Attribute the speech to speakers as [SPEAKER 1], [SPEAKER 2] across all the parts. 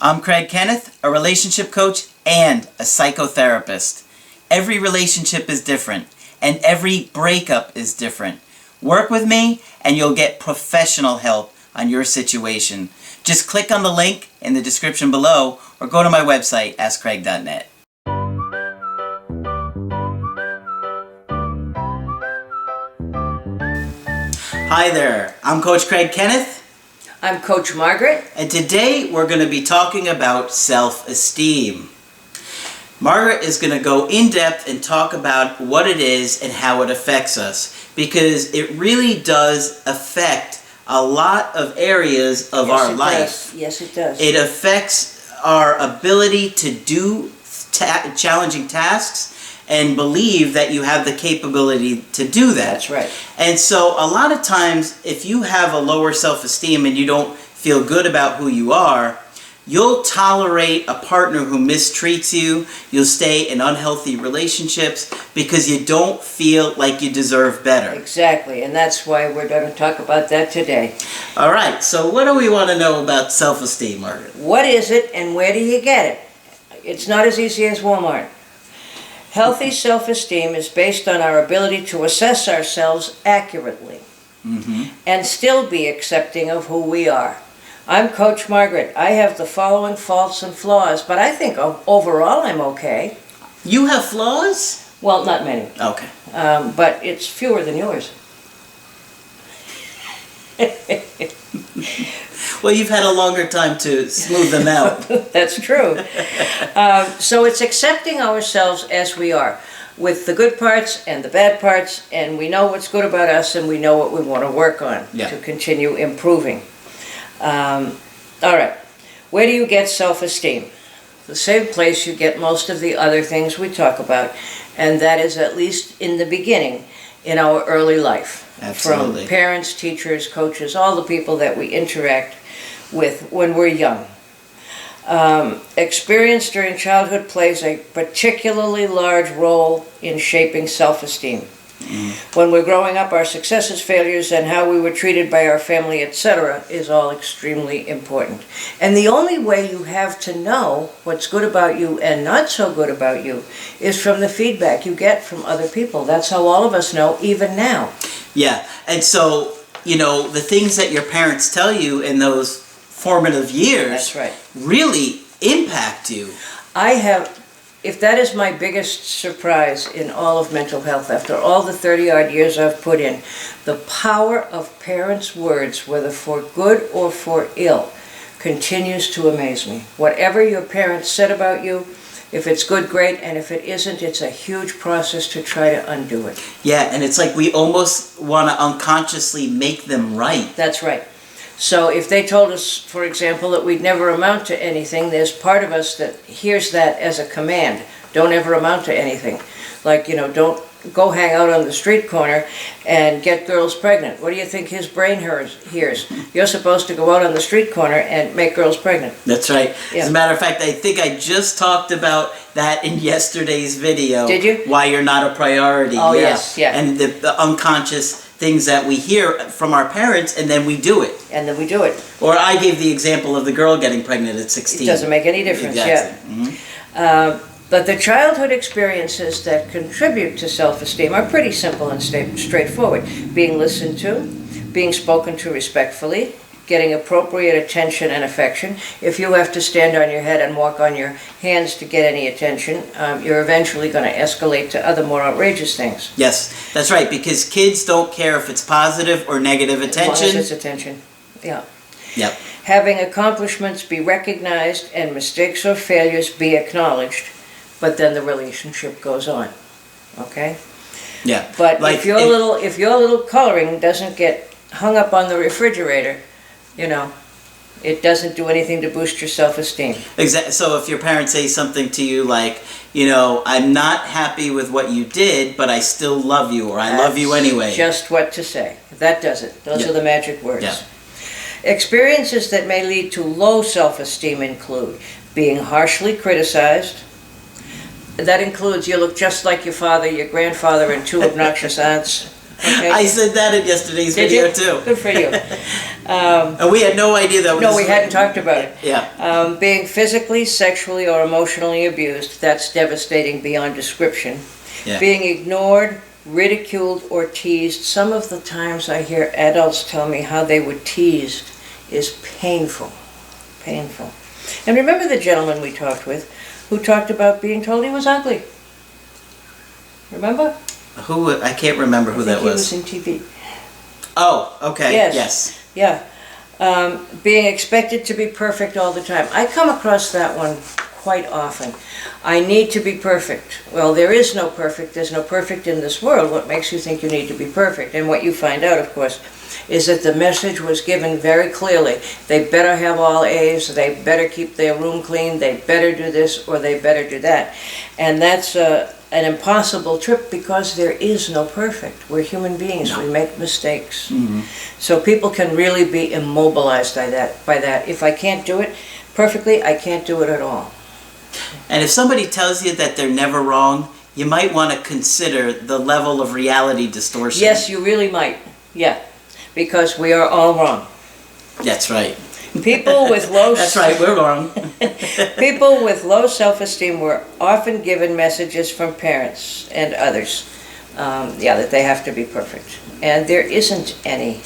[SPEAKER 1] I'm Craig Kenneth, a relationship coach and a psychotherapist. Every relationship is different, and every breakup is different. Work with me, and you'll get professional help on your situation. Just click on the link in the description below, or go to my website, askcraig.net. Hi there, I'm Coach Craig Kenneth.
[SPEAKER 2] I'm Coach Margaret.
[SPEAKER 1] And today we're going to be talking about self-esteem. Margaret is going to go in depth and talk about what it is and how it affects us, because it really does affect a lot of areas of our life.
[SPEAKER 2] Yes, it does.
[SPEAKER 1] It affects our ability to do challenging tasks and believe that you have the capability to do that.
[SPEAKER 2] That's right.
[SPEAKER 1] And so a lot of times, if you have a lower self-esteem and you don't feel good about who you are, you'll tolerate a partner who mistreats you. You'll stay in unhealthy relationships because you don't feel like you deserve better.
[SPEAKER 2] Exactly, and that's why we're going to talk about that today.
[SPEAKER 1] All right, so what do we want to know about self-esteem, Margaret?
[SPEAKER 2] What is it and where do you get it? It's not as easy as Walmart. Healthy self-esteem is based on our ability to assess ourselves accurately and still be accepting of who we are. I'm Coach Margaret. I have the following faults and flaws, but I think overall I'm okay.
[SPEAKER 1] You have flaws?
[SPEAKER 2] Well, not many.
[SPEAKER 1] Okay.
[SPEAKER 2] But it's fewer than yours.
[SPEAKER 1] Well, you've had a longer time to smooth them out.
[SPEAKER 2] That's true. So it's accepting ourselves as we are, with the good parts and the bad parts, and we know what's good about us and we know what we want to work on to continue improving. All right. Where do you get self-esteem? The same place you get most of the other things we talk about, and that is at least in the beginning, in our early life.
[SPEAKER 1] Absolutely.
[SPEAKER 2] From parents, teachers, coaches, all the people that we interact with when we're young. Experience during childhood plays a particularly large role in shaping self-esteem. When we're growing up, our successes, failures, and how we were treated by our family, etc., is all extremely important. And the only way you have to know what's good about you and not so good about you is from the feedback you get from other people. That's how all of us know, even now.
[SPEAKER 1] Yeah, and so, you know, the things that your parents tell you in those formative years
[SPEAKER 2] That's right.
[SPEAKER 1] really impact you.
[SPEAKER 2] If that is my biggest surprise in all of mental health, after all the 30-odd years I've put in, the power of parents' words, whether for good or for ill, continues to amaze me. Whatever your parents said about you, if it's good, great, and if it isn't, it's a huge process to try to undo it.
[SPEAKER 1] Yeah, and it's like we almost want to unconsciously make them right.
[SPEAKER 2] That's right. So if they told us, for example, that we'd never amount to anything, there's part of us that hears that as a command. Don't ever amount to anything. Like, you know, don't go hang out on the street corner and get girls pregnant. What do you think his brain hears? You're supposed to go out on the street corner and make girls pregnant.
[SPEAKER 1] That's right.
[SPEAKER 2] Yeah.
[SPEAKER 1] As a matter of fact, I think I just talked about that in yesterday's video.
[SPEAKER 2] Did you?
[SPEAKER 1] Why you're not a priority.
[SPEAKER 2] Oh, yes, yeah.
[SPEAKER 1] And the unconscious things that we hear from our parents, and then we do it.
[SPEAKER 2] And then we do it.
[SPEAKER 1] Or I gave the example of the girl getting pregnant at 16.
[SPEAKER 2] It doesn't make any difference,
[SPEAKER 1] Exactly.
[SPEAKER 2] yeah. But the childhood experiences that contribute to self-esteem are pretty simple and straightforward. Being listened to, being spoken to respectfully, getting appropriate attention and affection. If you have to stand on your head and walk on your hands to get any attention, you're eventually going to escalate to other more outrageous things.
[SPEAKER 1] Yes, that's right, because kids don't care if it's positive or negative attention.
[SPEAKER 2] As long as it's attention, yeah.
[SPEAKER 1] Yep.
[SPEAKER 2] Having accomplishments be recognized and mistakes or failures be acknowledged, but then the relationship goes on, okay?
[SPEAKER 1] Yeah.
[SPEAKER 2] But
[SPEAKER 1] like
[SPEAKER 2] if your little coloring doesn't get hung up on the refrigerator, you know, it doesn't do anything to boost your self-esteem.
[SPEAKER 1] Exactly. So if your parents say something to you like, you know, I'm not happy with what you did, but I still love you, or I love you anyway.
[SPEAKER 2] Just what to say. That does it. Those are the magic words.
[SPEAKER 1] Yeah.
[SPEAKER 2] Experiences that may lead to low self-esteem include being harshly criticized. That includes you look just like your father, your grandfather, and two obnoxious aunts. Okay?
[SPEAKER 1] I said that in yesterday's
[SPEAKER 2] Did
[SPEAKER 1] video
[SPEAKER 2] you?
[SPEAKER 1] too.
[SPEAKER 2] Good for you.
[SPEAKER 1] And we had no idea that was...
[SPEAKER 2] No, we hadn't talked about it.
[SPEAKER 1] Yeah.
[SPEAKER 2] Being physically, sexually, or emotionally abused, that's devastating beyond description.
[SPEAKER 1] Yeah.
[SPEAKER 2] Being ignored, ridiculed, or teased. Some of the times I hear adults tell me how they were teased is painful. Painful. And remember the gentleman we talked with who talked about being told he was ugly? Remember?
[SPEAKER 1] Who? I can't remember who that was.
[SPEAKER 2] He was in TV.
[SPEAKER 1] Oh, okay.
[SPEAKER 2] Yes. Yeah. Being expected to be perfect all the time. I come across that one quite often. I need to be perfect. Well, there is no perfect. There's no perfect in this world. What makes you think you need to be perfect? And what you find out, of course, is that the message was given very clearly. They better have all A's, they better keep their room clean, they better do this or they better do that. And that's an impossible trip because there is no perfect. We're human beings, no. We make mistakes. Mm-hmm. So people can really be immobilized by that. If I can't do it perfectly, I can't do it at all.
[SPEAKER 1] And if somebody tells you that they're never wrong, you might want to consider the level of reality distortion.
[SPEAKER 2] Yes, you really might. Yeah. Because we are all wrong.
[SPEAKER 1] That's right.
[SPEAKER 2] People with low
[SPEAKER 1] That's right, we're wrong.
[SPEAKER 2] People with low self-esteem were often given messages from parents and others, that they have to be perfect. And there isn't any.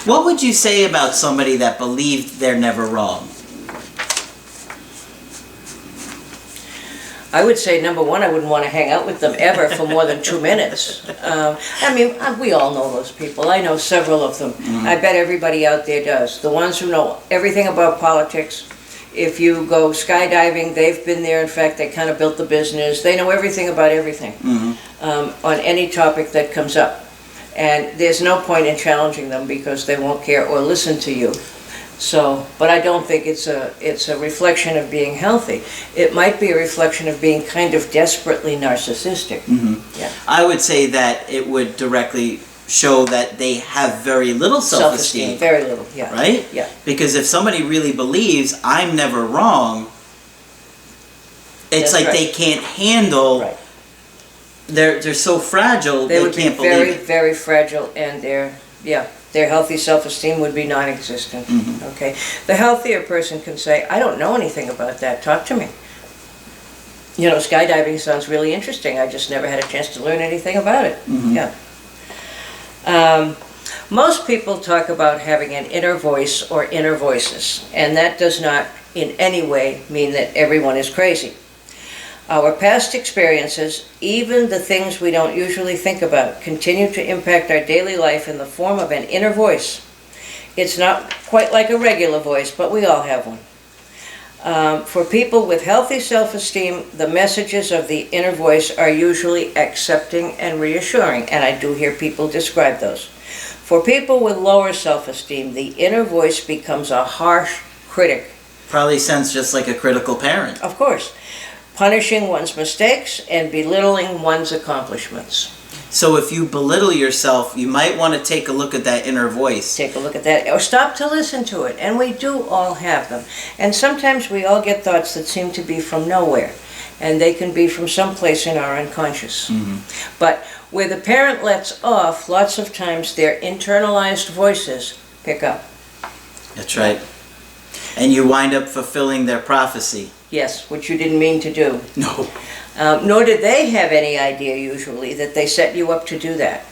[SPEAKER 1] What would you say about somebody that believed they're never wrong?
[SPEAKER 2] I would say, number one, I wouldn't want to hang out with them ever for more than 2 minutes. We all know those people. I know several of them. Mm-hmm. I bet everybody out there does. The ones who know everything about politics. If you go skydiving, they've been there. In fact, they kind of built the business. They know everything about everything, on any topic that comes up. And there's no point in challenging them because they won't care or listen to you. So, but I don't think it's a reflection of being healthy. It might be a reflection of being kind of desperately narcissistic. Mm-hmm. Yeah.
[SPEAKER 1] I would say that it would directly show that they have very little self-esteem.
[SPEAKER 2] Very little, yeah.
[SPEAKER 1] Right?
[SPEAKER 2] Yeah.
[SPEAKER 1] Because if somebody really believes I'm never wrong, it's like they can't handle. Right. They're so fragile. They
[SPEAKER 2] would
[SPEAKER 1] can't
[SPEAKER 2] be very,
[SPEAKER 1] believe it.
[SPEAKER 2] very fragile, and their healthy self-esteem would be non-existent. Mm-hmm. Okay, the healthier person can say, "I don't know anything about that. Talk to me." You know, skydiving sounds really interesting. I just never had a chance to learn anything about it. Mm-hmm. Yeah. Most people talk about having an inner voice or inner voices, and that does not in any way mean that everyone is crazy. Our past experiences, even the things we don't usually think about, continue to impact our daily life in the form of an inner voice. It's not quite like a regular voice, but we all have one. For people with healthy self-esteem, the messages of the inner voice are usually accepting and reassuring, and I do hear people describe those. For people with lower self-esteem, the inner voice becomes a harsh critic.
[SPEAKER 1] Probably sounds just like a critical parent.
[SPEAKER 2] Of course. Punishing one's mistakes and belittling one's accomplishments.
[SPEAKER 1] So if you belittle yourself, you might want to take a look at that inner voice.
[SPEAKER 2] Take a look at that, or stop to listen to it. And we do all have them. And sometimes we all get thoughts that seem to be from nowhere. And they can be from someplace in our unconscious. Mm-hmm. But where the parent lets off, lots of times their internalized voices pick up.
[SPEAKER 1] That's right. And you wind up fulfilling their prophecy.
[SPEAKER 2] Yes, which you didn't mean to do.
[SPEAKER 1] No.
[SPEAKER 2] Nor did they have any idea, usually, that they set you up to do that.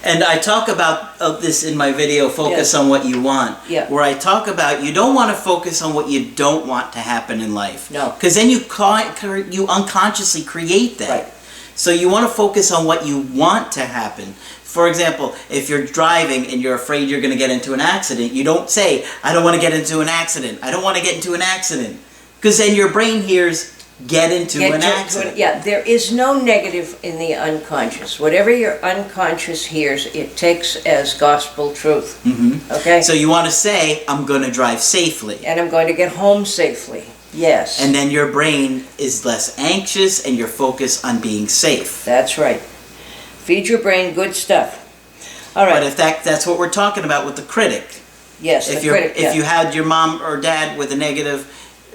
[SPEAKER 1] And I talk about this in my video, Focus on What You Want, where I talk about you don't want to focus on what you don't want to happen in life.
[SPEAKER 2] No.
[SPEAKER 1] Because then you unconsciously create that.
[SPEAKER 2] Right.
[SPEAKER 1] So you want to focus on what you want to happen. For example, if you're driving and you're afraid you're going to get into an accident, you don't say, I don't want to get into an accident. I don't want to get into an accident. Because then your brain hears, get into an accident.
[SPEAKER 2] There is no negative in the unconscious. Whatever your unconscious hears, it takes as gospel truth. Mm-hmm. Okay?
[SPEAKER 1] So you want to say, I'm going to drive safely.
[SPEAKER 2] And I'm going to get home safely. Yes.
[SPEAKER 1] And then your brain is less anxious and you're focused on being safe.
[SPEAKER 2] That's right. Feed your brain good stuff. All right.
[SPEAKER 1] But if that's what we're talking about with the critic.
[SPEAKER 2] Yes,
[SPEAKER 1] if you had your mom or dad with a negative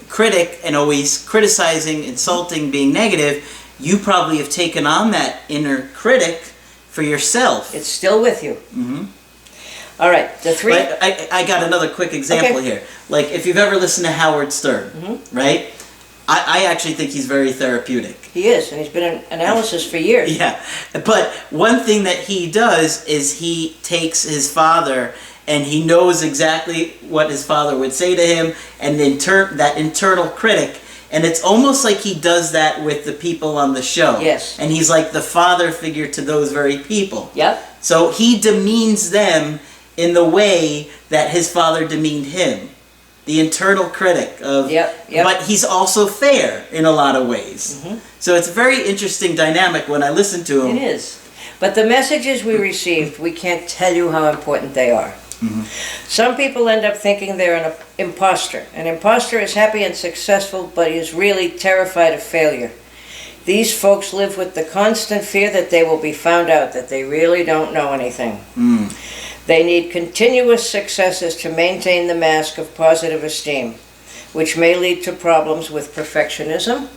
[SPEAKER 1] critic and always criticizing, insulting, being negative, you probably have taken on that inner critic for yourself.
[SPEAKER 2] It's still with you.
[SPEAKER 1] Mm-hmm.
[SPEAKER 2] All right, the three...
[SPEAKER 1] I got another quick example here. Like, if you've ever listened to Howard Stern, right? I actually think he's very therapeutic.
[SPEAKER 2] He is, and he's been in analysis for years.
[SPEAKER 1] Yeah, but one thing that he does is he takes his father and he knows exactly what his father would say to him, and that internal critic, and it's almost like he does that with the people on the show.
[SPEAKER 2] Yes.
[SPEAKER 1] And he's like the father figure to those very people.
[SPEAKER 2] Yep.
[SPEAKER 1] So he demeans them in the way that his father demeaned him. The internal critic of...
[SPEAKER 2] Yep.
[SPEAKER 1] But he's also fair in a lot of ways. So it's a very interesting dynamic when I listen to him.
[SPEAKER 2] It is. But the messages we received, we can't tell you how important they are. Some people end up thinking they're an imposter. An imposter is happy and successful, but is really terrified of failure. These folks live with the constant fear that they will be found out, that they really don't know anything. They need continuous successes to maintain the mask of positive esteem, which may lead to problems with perfectionism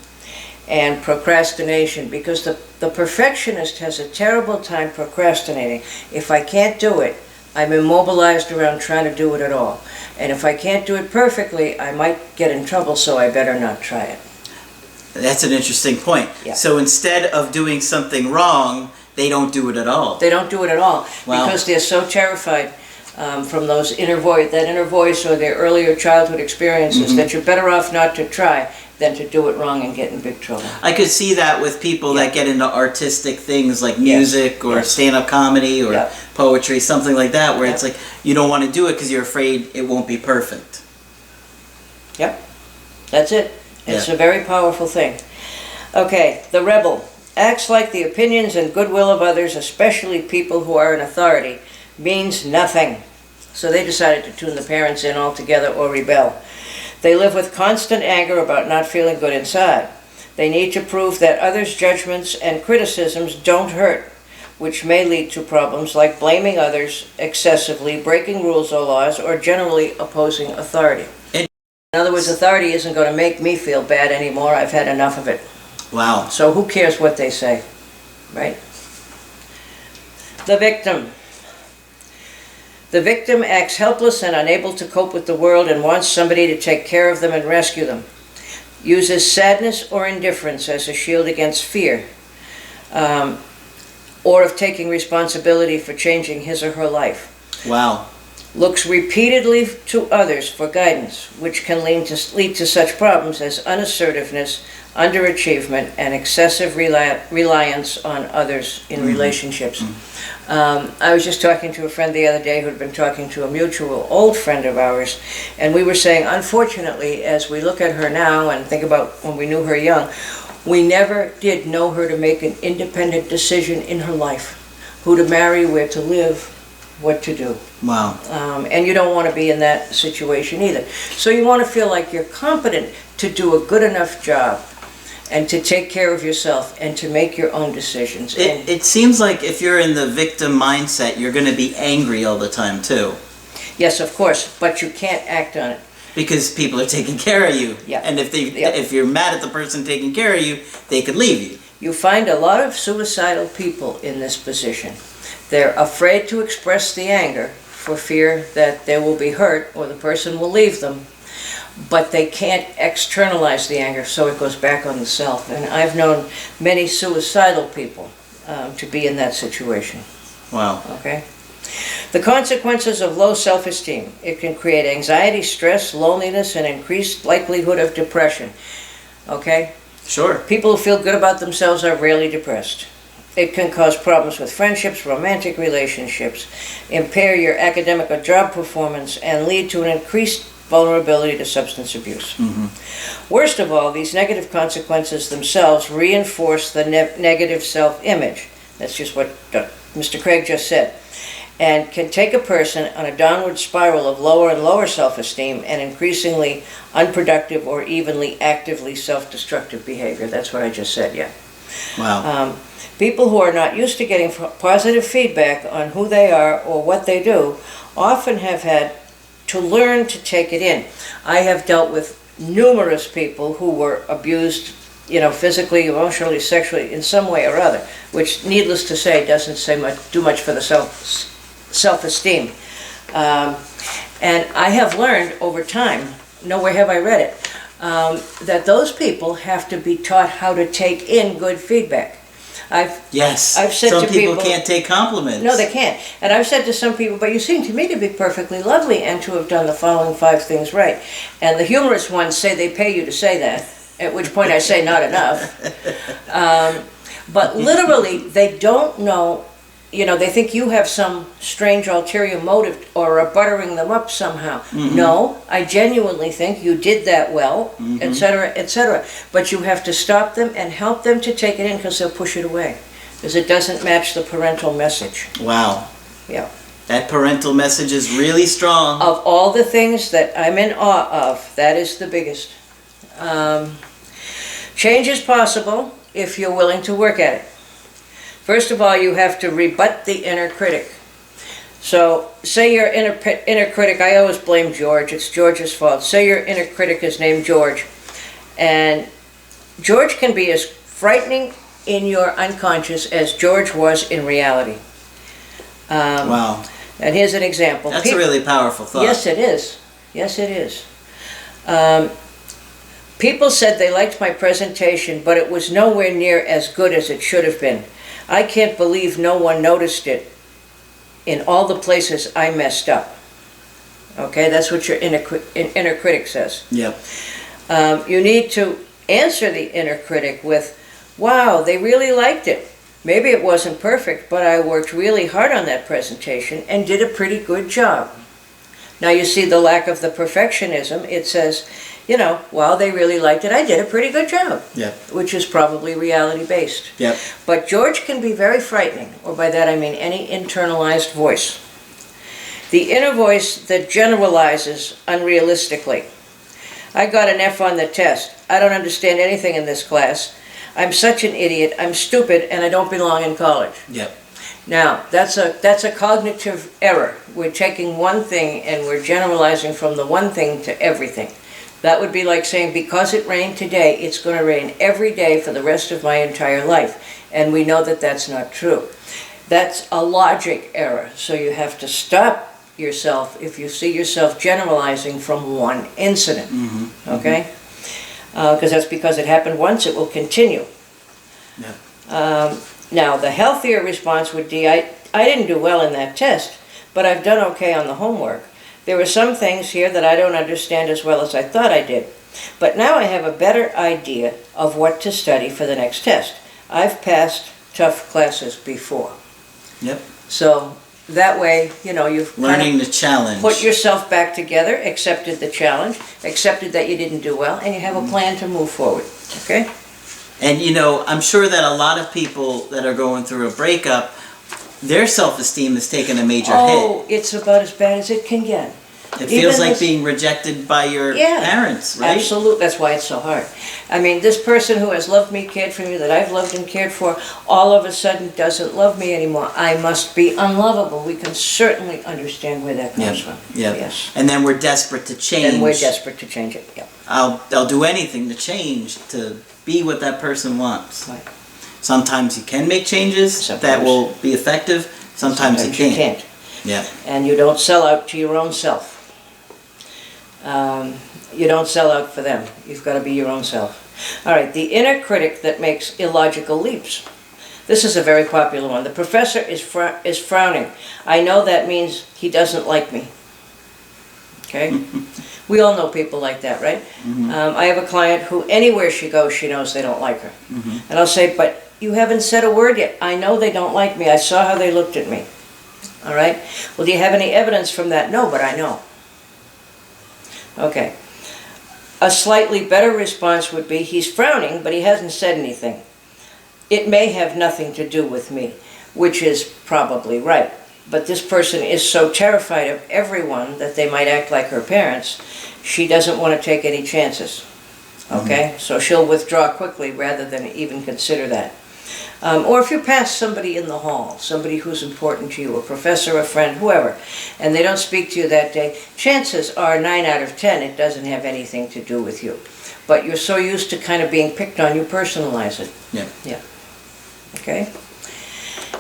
[SPEAKER 2] and procrastination, because the perfectionist has a terrible time procrastinating. If I can't do it, I'm immobilized around trying to do it at all. And if I can't do it perfectly, I might get in trouble, so I better not try it.
[SPEAKER 1] That's an interesting point.
[SPEAKER 2] Yeah.
[SPEAKER 1] So instead of doing something wrong, they don't do it at all.
[SPEAKER 2] They don't do it at all.
[SPEAKER 1] Wow.
[SPEAKER 2] Because they're so terrified from that inner voice or their earlier childhood experiences that you're better off not to try than to do it wrong and get in big trouble.
[SPEAKER 1] I could see that with people that get into artistic things like music or stand-up comedy or poetry, something like that, where it's like you don't want to do it because you're afraid it won't be perfect.
[SPEAKER 2] Yep. That's it. It's a very powerful thing. Okay, the rebel acts like the opinions and goodwill of others, especially people who are in authority, means nothing. So they decided to tune the parents in altogether or rebel. They live with constant anger about not feeling good inside. They need to prove that others' judgments and criticisms don't hurt, which may lead to problems like blaming others excessively, breaking rules or laws, or generally opposing authority. In other words, authority isn't going to make me feel bad anymore. I've had enough of it.
[SPEAKER 1] Wow.
[SPEAKER 2] So who cares what they say, right? The victim. The victim acts helpless and unable to cope with the world and wants somebody to take care of them and rescue them. Uses sadness or indifference as a shield against fear, or of taking responsibility for changing his or her life.
[SPEAKER 1] Wow.
[SPEAKER 2] Looks repeatedly to others for guidance, which can lead to such problems as unassertiveness, underachievement, and excessive reliance on others in relationships. I was just talking to a friend the other day who had been talking to a mutual old friend of ours, and we were saying, unfortunately, as we look at her now and think about when we knew her young, we never did know her to make an independent decision in her life, who to marry, where to live, what to do.
[SPEAKER 1] Wow.
[SPEAKER 2] And you don't want to be in that situation either. So you want to feel like you're competent to do a good enough job and to take care of yourself and to make your own decisions.
[SPEAKER 1] It seems like if you're in the victim mindset, you're going to be angry all the time too.
[SPEAKER 2] Yes, of course, but you can't act on it.
[SPEAKER 1] Because people are taking care of you.
[SPEAKER 2] Yeah.
[SPEAKER 1] And if you're mad at the person taking care of you, they could leave you.
[SPEAKER 2] You find a lot of suicidal people in this position. They're afraid to express the anger for fear that they will be hurt or the person will leave them, but they can't externalize the anger, so it goes back on the self. And I've known many suicidal people to be in that situation.
[SPEAKER 1] Wow.
[SPEAKER 2] Okay? The consequences of low self-esteem. It can create anxiety, stress, loneliness, and increased likelihood of depression. Okay?
[SPEAKER 1] Sure.
[SPEAKER 2] People who feel good about themselves are rarely depressed. It can cause problems with friendships, romantic relationships, impair your academic or job performance, and lead to an increased vulnerability to substance abuse. Worst of all, these negative consequences themselves reinforce the negative self-image. That's just what Mr. Craig just said. And can take a person on a downward spiral of lower and lower self-esteem and increasingly unproductive or evenly actively self-destructive behavior. That's what I just said, yeah.
[SPEAKER 1] Wow.
[SPEAKER 2] People who are not used to getting positive feedback on who they are or what they do often have had to learn to take it in. I have dealt with numerous people who were abused physically, emotionally, sexually, in some way or other, which, needless to say, doesn't do much for the self-esteem. And I have learned over time, nowhere have I read it, that those people have to be taught how to take in good feedback. I've said
[SPEAKER 1] some
[SPEAKER 2] to
[SPEAKER 1] people can't take compliments.
[SPEAKER 2] No, they can't. And I've said to some people, but you seem to me to be perfectly lovely and to have done the following 5 things right. And the humorous ones say they pay you to say that, at which point I say not enough. But literally, they don't know, they think you have some strange ulterior motive or are buttering them up somehow. Mm-hmm. No, I genuinely think you did that well, etc., etc. But you have to stop them and help them to take it in, because they'll push it away, because it doesn't match the parental message.
[SPEAKER 1] Wow.
[SPEAKER 2] Yeah.
[SPEAKER 1] That parental message is really strong.
[SPEAKER 2] Of all the things that I'm in awe of, that is the biggest. Change is possible if you're willing to work at it. First of all, you have to rebut the inner critic. So, say your inner critic, I always blame George, it's George's fault. Say your inner critic is named George. And George can be as frightening in your unconscious as George was in reality.
[SPEAKER 1] Wow.
[SPEAKER 2] And here's an example.
[SPEAKER 1] That's a really powerful thought.
[SPEAKER 2] Yes, it is. Yes, it is. People said they liked my presentation, but it was nowhere near as good as it should have been. I can't believe no one noticed it in all the places I messed up. Okay, that's what your inner critic says.
[SPEAKER 1] Yep.
[SPEAKER 2] You need to answer the inner critic with, wow, they really liked it. Maybe it wasn't perfect, but I worked really hard on that presentation and did a pretty good job. Now you see the lack of the perfectionism. It says, wow, they really liked it. I did a pretty good job.
[SPEAKER 1] Yep.
[SPEAKER 2] Which is probably reality-based.
[SPEAKER 1] Yep.
[SPEAKER 2] But George can be very frightening, or by that I mean any internalized voice. The inner voice that generalizes unrealistically. I got an F on the test. I don't understand anything in this class. I'm such an idiot. I'm stupid, and I don't belong in college.
[SPEAKER 1] Yep.
[SPEAKER 2] Now, that's a cognitive error. We're taking one thing and we're generalizing from the one thing to everything. That would be like saying, because it rained today, it's going to rain every day for the rest of my entire life. And we know that that's not true. That's a logic error. So you have to stop yourself if you see yourself generalizing from one incident. Mm-hmm. Okay? Because that's because it happened once, it will continue.
[SPEAKER 1] Yeah.
[SPEAKER 2] Now, the healthier response would be, I didn't do well in that test, but I've done okay on the homework. There were some things here that I don't understand as well as I thought I did. But now I have a better idea of what to study for the next test. I've passed tough classes before.
[SPEAKER 1] Yep.
[SPEAKER 2] So that way, you've
[SPEAKER 1] learning the challenge.
[SPEAKER 2] Put yourself back together, accepted the challenge, accepted that you didn't do well, and you have a plan to move forward. Okay?
[SPEAKER 1] And I'm sure that a lot of people that are going through a breakup, their self-esteem has taken a major hit.
[SPEAKER 2] Oh, it's about as bad as it can get.
[SPEAKER 1] It feels like being rejected by your parents, right?
[SPEAKER 2] Absolutely. That's why it's so hard. I mean, this person who has loved me, cared for me, that I've loved and cared for, all of a sudden doesn't love me anymore. I must be unlovable. We can certainly understand where that comes from.
[SPEAKER 1] Yep.
[SPEAKER 2] Yes.
[SPEAKER 1] And then we're desperate to change.
[SPEAKER 2] And we're desperate to change it. Yep.
[SPEAKER 1] I'll do anything to change, to be what that person wants.
[SPEAKER 2] Right.
[SPEAKER 1] Sometimes you can make changes that will be effective. Sometimes you can't. Yeah.
[SPEAKER 2] And you don't sell out to your own self. You don't sell out for them. You've got to be your own self. All right, the inner critic that makes illogical leaps. This is a very popular one. The professor is frowning. I know that means he doesn't like me. Okay? We all know people like that, right? Mm-hmm. I have a client who anywhere she goes, she knows they don't like her. Mm-hmm. And I'll say, but you haven't said a word yet. I know they don't like me. I saw how they looked at me. All right? Well, do you have any evidence from that? No, but I know. Okay. A slightly better response would be, he's frowning, but he hasn't said anything. It may have nothing to do with me, which is probably right. But this person is so terrified of everyone that they might act like her parents, she doesn't want to take any chances. Okay? Mm-hmm. So she'll withdraw quickly rather than even consider that. Or if you pass somebody in the hall, somebody who's important to you, a professor, a friend, whoever, and they don't speak to you that day, chances are 9 out of 10 it doesn't have anything to do with you. but you're so used to kind of being picked on, you personalize it.
[SPEAKER 1] Yeah.
[SPEAKER 2] Yeah. Okay?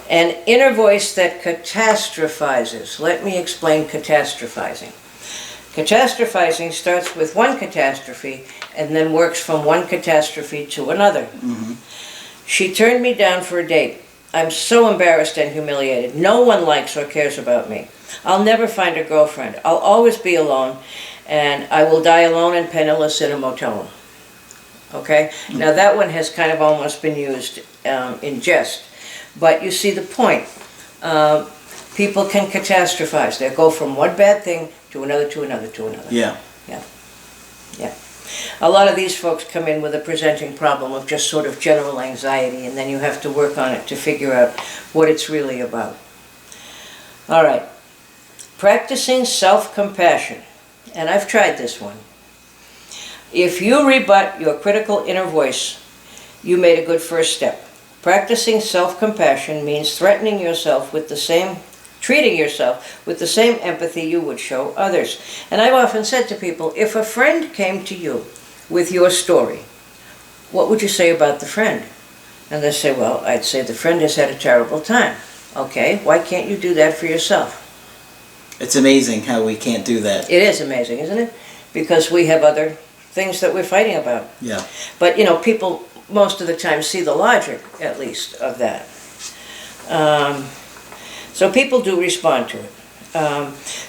[SPEAKER 2] An inner voice that catastrophizes. Let me explain catastrophizing. Catastrophizing starts with one catastrophe and then works from one catastrophe to another.
[SPEAKER 1] Mm-hmm.
[SPEAKER 2] She turned me down for a date. I'm so embarrassed and humiliated. No one likes or cares about me. I'll never find a girlfriend. I'll always be alone, and I will die alone and penniless in a motel room. Okay? Mm-hmm. Now that one has kind of almost been used in jest. But you see the point. People can catastrophize. They'll go from one bad thing to another, to another, to another.
[SPEAKER 1] Yeah.
[SPEAKER 2] Yeah. Yeah. A lot of these folks come in with a presenting problem of just sort of general anxiety, and then you have to work on it to figure out what it's really about. All right. Practicing self-compassion. And I've tried this one. If you rebut your critical inner voice, you made a good first step. Practicing self-compassion means treating yourself with the same empathy you would show others. And I've often said to people, if a friend came to you with your story, what would you say about the friend? And they say, well, I'd say the friend has had a terrible time. Okay, why can't you do that for yourself?
[SPEAKER 1] It's amazing how we can't do that.
[SPEAKER 2] It is amazing, isn't it? Because we have other things that we're fighting about.
[SPEAKER 1] Yeah.
[SPEAKER 2] But, you know, people most of the time see the logic, at least, of that. So people do respond to it.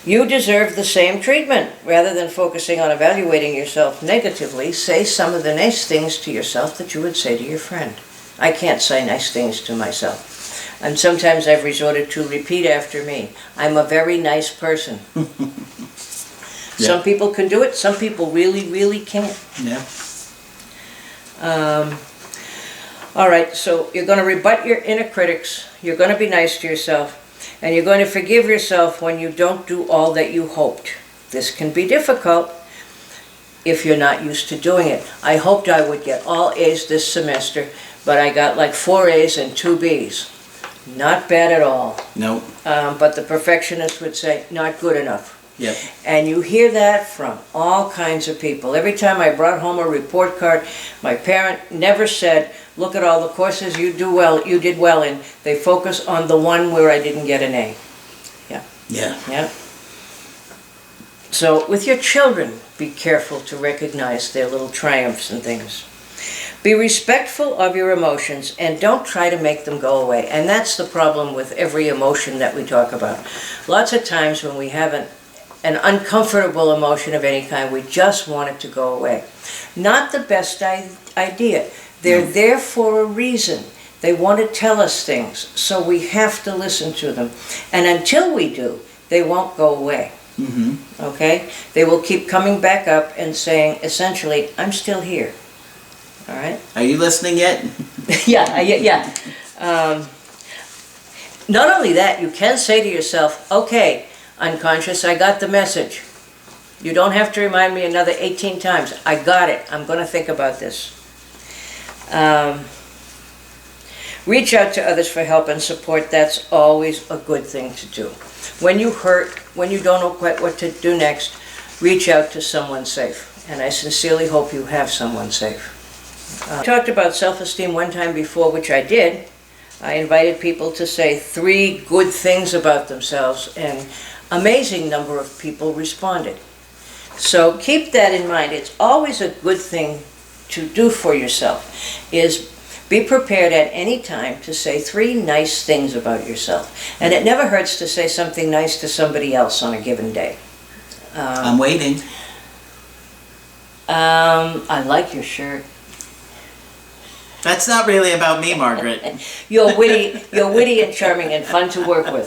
[SPEAKER 2] You deserve the same treatment. Rather than focusing on evaluating yourself negatively, say some of the nice things to yourself that you would say to your friend. I can't say nice things to myself. And sometimes I've resorted to repeat after me. I'm a very nice person.
[SPEAKER 1] Yeah.
[SPEAKER 2] Some people can do it. Some people really, really can't.
[SPEAKER 1] Yeah.
[SPEAKER 2] All right, so you're going to rebut your inner critics. You're going to be nice to yourself. And you're going to forgive yourself when you don't do all that you hoped. This can be difficult if you're not used to doing it. I hoped I would get all A's this semester, but I got like 4 A's and 2 B's. Not bad at all.
[SPEAKER 1] No.
[SPEAKER 2] But the perfectionist would say, not good enough.
[SPEAKER 1] Yep.
[SPEAKER 2] And you hear that from all kinds of people. Every time I brought home a report card, my parent never said, look at all the courses you did well in. They focus on the one where I didn't get an A. Yeah.
[SPEAKER 1] Yeah.
[SPEAKER 2] Yeah. So with your children, be careful to recognize their little triumphs and things. Be respectful of your emotions and don't try to make them go away. And that's the problem with every emotion that we talk about. Lots of times when we have an uncomfortable emotion of any kind, we just want it to go away. Not the best idea. They're there for a reason. They want to tell us things, so we have to listen to them. And until we do, they won't go away. Mm-hmm. Okay? They will keep coming back up and saying, essentially, I'm still here. All right?
[SPEAKER 1] Are you listening yet?
[SPEAKER 2] Yeah. Not only that, you can say to yourself, okay, unconscious, I got the message. You don't have to remind me another 18 times. I got it. I'm going to think about this. Reach out to others for help and support. That's always a good thing to do. When you hurt, when you don't know quite what to do next, reach out to someone safe. And I sincerely hope you have someone safe. I talked about self-esteem one time before, which I did. I invited people to say 3 good things about themselves, and amazing number of people responded. So keep that in mind. It's always a good thing to do for yourself, is be prepared at any time to say 3 nice things about yourself. And it never hurts to say something nice to somebody else on a given day.
[SPEAKER 1] I'm waiting.
[SPEAKER 2] I like your shirt.
[SPEAKER 1] That's not really about me, Margaret.
[SPEAKER 2] You're witty and charming and fun to work with.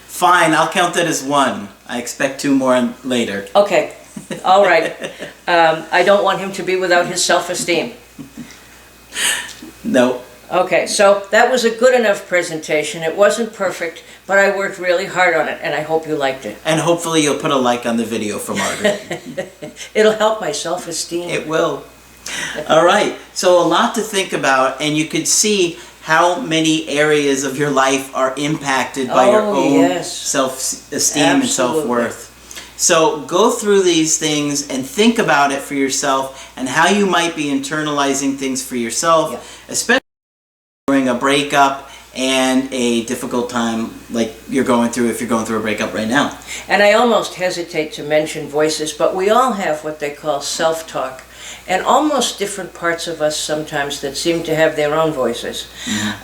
[SPEAKER 1] Fine, I'll count that as 1. I expect 2 more later.
[SPEAKER 2] Okay, all right. I don't want him to be without his self-esteem.
[SPEAKER 1] No.
[SPEAKER 2] Okay, so that was a good enough presentation. It wasn't perfect, but I worked really hard on it, and I hope you liked it.
[SPEAKER 1] And hopefully you'll put a like on the video for Margaret.
[SPEAKER 2] It'll help my self-esteem.
[SPEAKER 1] It will. All right, so a lot to think about, and you could see how many areas of your life are impacted by your own self-esteem and self-worth. So go through these things and think about it for yourself and how you might be internalizing things for yourself, especially during a breakup and a difficult time like you're going through, if you're going through a breakup right now.
[SPEAKER 2] And I almost hesitate to mention voices, but we all have what they call self-talk, and almost different parts of us sometimes that seem to have their own voices.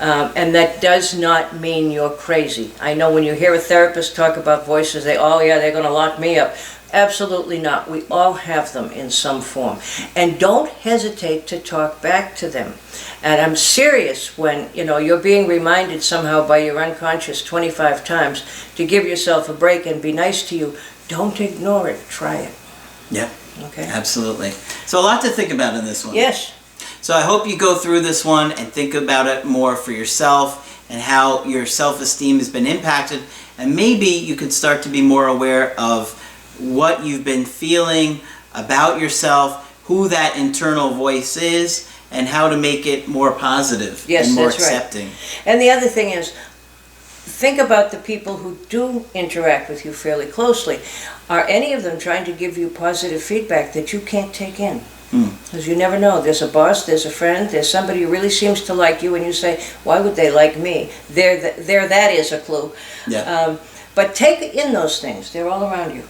[SPEAKER 2] And that does not mean you're crazy. I know when you hear a therapist talk about voices, oh yeah, they're going to lock me up. Absolutely not. We all have them in some form. And don't hesitate to talk back to them. And I'm serious when, you're being reminded somehow by your unconscious 25 times to give yourself a break and be nice to you. Don't ignore it. Try it.
[SPEAKER 1] Yeah.
[SPEAKER 2] Okay.
[SPEAKER 1] Absolutely. So a lot to think about in this one.
[SPEAKER 2] Yes.
[SPEAKER 1] So I hope you go through this one and think about it more for yourself and how your self-esteem has been impacted. And maybe you could start to be more aware of what you've been feeling about yourself, who that internal voice is, and how to make it more positive and more accepting.
[SPEAKER 2] Right. And the other thing is, think about the people who do interact with you fairly closely. Are any of them trying to give you positive feedback that you can't take in? Because you never know. There's a boss, there's a friend, there's somebody who really seems to like you, and you say, why would they like me? There, that is a clue.
[SPEAKER 1] Yeah.
[SPEAKER 2] But take in those things. They're all around you.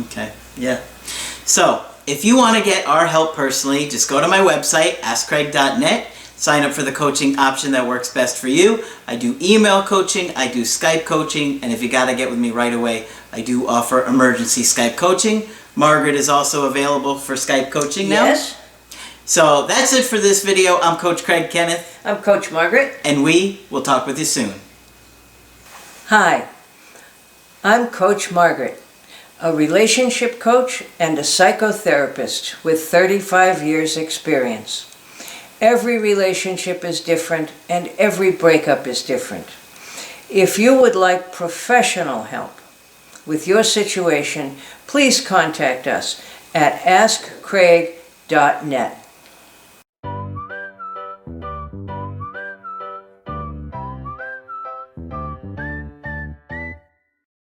[SPEAKER 1] Okay, yeah. So, if you want to get our help personally, just go to my website, askcraig.net, sign up for the coaching option that works best for you. I do email coaching, I do Skype coaching, and if you got to get with me right away, I do offer emergency Skype coaching. Margaret is also available for Skype coaching now.
[SPEAKER 2] Yes.
[SPEAKER 1] So, that's it for this video. I'm Coach Craig Kenneth.
[SPEAKER 2] I'm Coach Margaret.
[SPEAKER 1] And we will talk with you soon.
[SPEAKER 2] Hi, I'm Coach Margaret, a relationship coach and a psychotherapist with 35 years experience. Every relationship is different and every breakup is different. If you would like professional help with your situation, please contact us at askcraig.net.